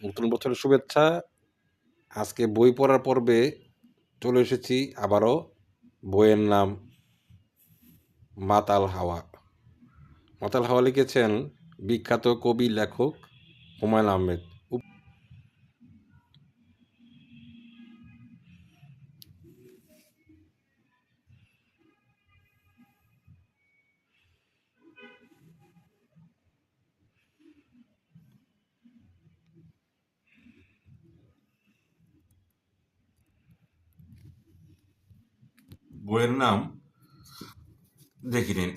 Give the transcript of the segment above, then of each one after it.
নতুন বছরের শুভেচ্ছা। আজকে বই পড়ার পর্বে চলে এসেছি আবারও। বইয়ের নাম মাতাল হাওয়া। মাতাল হাওয়া লিখেছেন বিখ্যাত কবি লেখক হুমায়ুন আহমেদ। বইয়ের নাম দেখে নিন,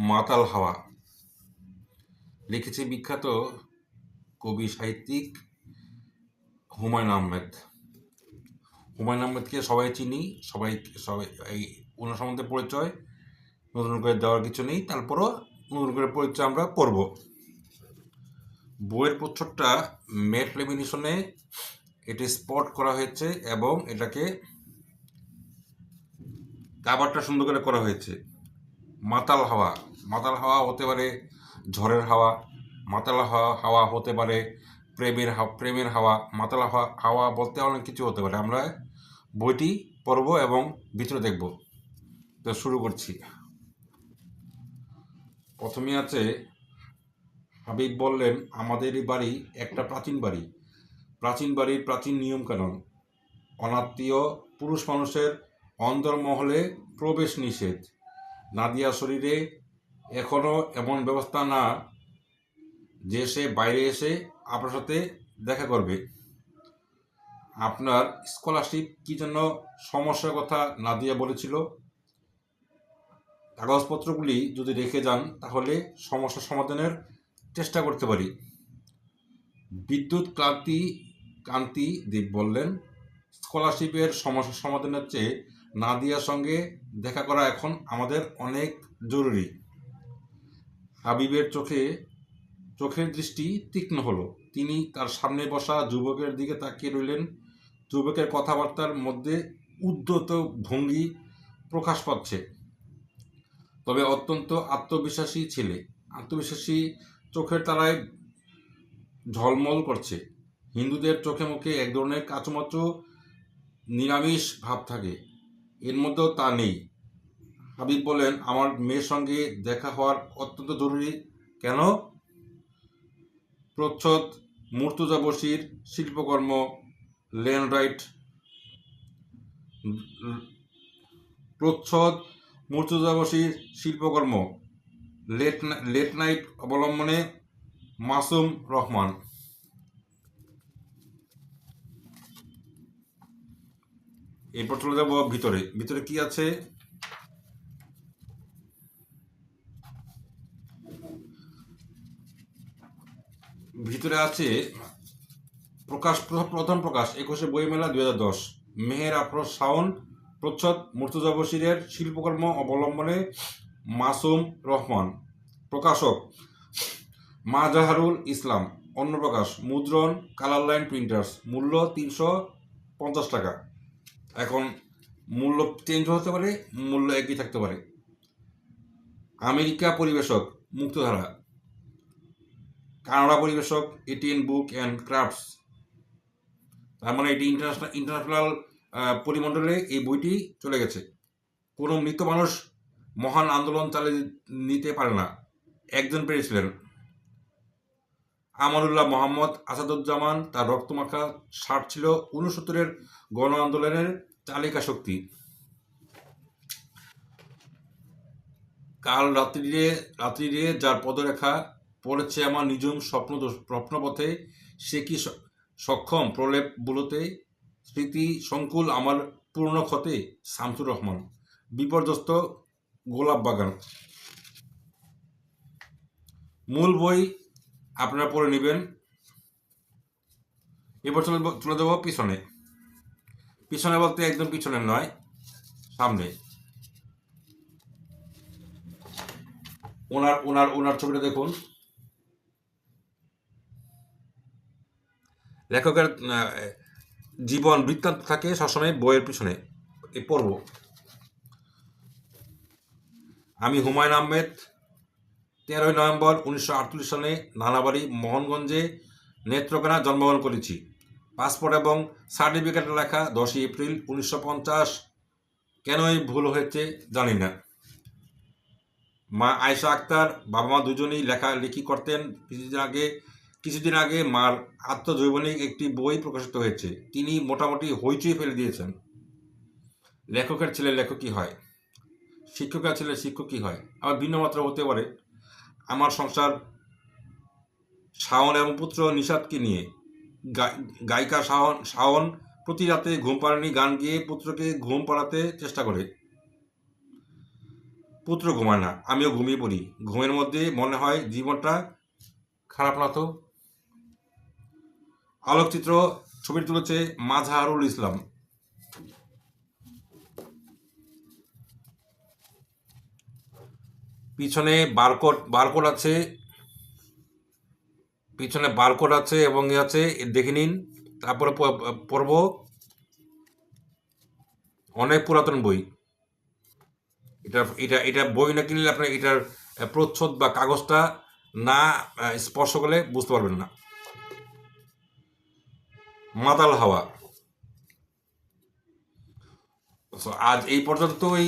মাতাল হাওয়া। লিখেছে বিখ্যাত কবি সাহিত্যিক হুমায়ুন আহমেদ। হুমায়ুন আহমেদকে সবাই চিনি, সবাই সবাই এই ওনার সম্বন্ধে পরিচয় নতুন করে দেওয়ার কিছু নেই, তারপরও নতুন করে পরিচয় আমরা পড়ব। বইয়ের প্রচ্ছদটা ম্যাট লেমিনেশনে এটি স্পট করা হয়েছে এবং এটাকে কাভারটা সুন্দর করে করা হয়েছে। মাতাল হাওয়া, মাতাল হাওয়া হতে পারে ঝড়ের হাওয়া, মাতাল হাওয়া হতে পারে প্রেমের হাওয়া, মাতাল হাওয়া বলতে অনেক কিছু হতে পারে। আমরা বইটি পড়ব এবং ভিতরে দেখব। তো শুরু করছি। প্রথমে আছে, হাবিব বললেন, আমাদেরই বাড়ি একটা প্রাচীন বাড়ি। প্রাচীন বাড়ির প্রাচীন নিয়মকানুন। অনাত্মীয় পুরুষ মানুষের অন্দরমহলে প্রবেশ নিষেধ। নাদিয়া শরীরে এখনও এমন ব্যবস্থা না যে সে বাইরে এসে আপনার সাথে দেখা করবে। আপনার স্কলারশিপ কি জন্য সমস্যার কথা নাদিয়া বলেছিল? কাগজপত্রগুলি যদি রেখে যান তাহলে সমস্যা সমাধানের চেষ্টা করতে পারি। বিদ্যুৎ কান্তি দ্বীপ বললেন, স্কলারশিপের সমস্যা সমাধানের চেয়ে নাদিয়ার সঙ্গে দেখা করা এখন আমাদের অনেক জরুরি। হাবিবের চোখের দৃষ্টি তীক্ষ্ণ হলো। তিনি তার সামনে বসা যুবকের দিকে তাকিয়ে রইলেন। যুবকের কথাবার্তার মধ্যে উদ্ধত ভঙ্গি প্রকাশ পাচ্ছে, তবে অত্যন্ত আত্মবিশ্বাসী ছেলে। আত্মবিশ্বাসী, চোখের তারায় ঝলমল করছে। হিন্দুদের চোখে মুখে এক ধরনের কাচুমাচু নিরামিষ ভাব থাকে, এর মধ্যেও তা নেই। হাবিব বলেন, আমার মেয়ের সঙ্গে দেখা হওয়ার অত্যন্ত জরুরি। কেন? প্রচ্ছদ মুর্তজা বশির শিল্পকর্ম, ল্যান্ডরাইট। প্রচ্ছদ মুর্তজা বশির শিল্পকর্ম, লেট নাইট অবলম্বনে মাসুম রহমান। এরপর চলে যাব ভিতরে। ভিতরে কি আছে? ভিতরে আছে প্রথম প্রকাশ 21শে বইমেলা 2010, মেহের আফরোজ শাওন। প্রচ্ছদ মুর্তজা বশিরের শিল্পকর্ম অবলম্বনে মাসুম রহমান। প্রকাশক মাজাহারুল ইসলাম। অন্য প্রকাশ মুদ্রণ কালার লাইন প্রিন্টার্স। মূল্য 350 টাকা। এখন মূল্য চেঞ্জ হতে পারে, মূল্য একই থাকতে পারে। আমেরিকা পরিবেশক মুক্তধারা। কানাডা পরিবেশক এটিএন বুক অ্যান্ড ক্রাফটস। তার মানে এটি ইন্টারন্যাশনাল পরিমণ্ডলে এই বইটি চলে গেছে। কোনো মৃত মানুষ মহান আন্দোলন চালিয়ে নিতে পারে না, একজন পেরেছিলেন। আমানুল্লাহ মোহাম্মদ আসাদুজ্জামান, তার রক্তমাখা ষাট ছিল 69-এর গণ আন্দোলনের চালিকা শক্তি। কাল রাত্রিরে যার পদরেখা পড়েছে আমার নিজুম স্বপ্নপথে, সে কি সক্ষম প্রলেপ বুলোতে? স্মৃতি সংকুল আমার পূর্ণ ক্ষতে। শামসুর রহমান। বিপর্যস্ত গোলাপ বাগান। মূল বই আপনারা পড়ে নেবেন। এবার চলে দেবো পিছনে। পিছনে বলতে একদম পিছনে নয়, সামনে। ওনার ছবিটা দেখুন। লেখকের জীবন বৃত্তান্ত থাকে সবসময় বইয়ের পিছনে। পড়ব। আমি হুমায়ুন আহমেদ, 13ই নভেম্বর 1948 সালে নানাবাড়ি মোহনগঞ্জে নেত্রকোনা জন্মগ্রহণ করেছি। পাসপোর্ট এবং সার্টিফিকেটে লেখা 10 এপ্রিল 1950। কেন এই ভুল হয়েছে জানি না। মা আয়েশা আক্তার, বাবা মা দুজনেই লেখালেখি করতেন। কিছুদিন আগে মার আত্মজৈবনিক একটি বই প্রকাশিত হয়েছে। তিনি মোটামুটি হইচই ফেলে দিয়েছেন। লেখকের ছেলে লেখকই হয়, শিক্ষকের ছেলে শিক্ষকই হয়। আবার ভিন্ন মাত্রা হতে পারে। আমার সংসার শাওন এবং পুত্র নিশাদকে নিয়ে। গায়িকা শাওন প্রতি রাতে ঘুম পাড়ানি গান গেয়ে পুত্রকে ঘুম পাড়াতে চেষ্টা করে। পুত্র ঘুমায় না, আমিও ঘুমিয়ে পড়ি। ঘুমের মধ্যে মনে হয় জীবনটা খারাপ না তো। আলোকচিত্র ছবি তুলেছে মাজহারুল ইসলাম। পিছনে বারকোড আছে, পিছনে বারকোড আছে এবং আছে, দেখে নিন। তারপরে পড়ব। অনেক পুরাতন বই। এটা এটা এটা বই না কিনলে আপনার এটার প্রচ্ছদ বা কাগজটা না স্পর্শ করলে বুঝতে পারবেন না। মাতাল হাওয়া। আজ এই পর্যন্তই।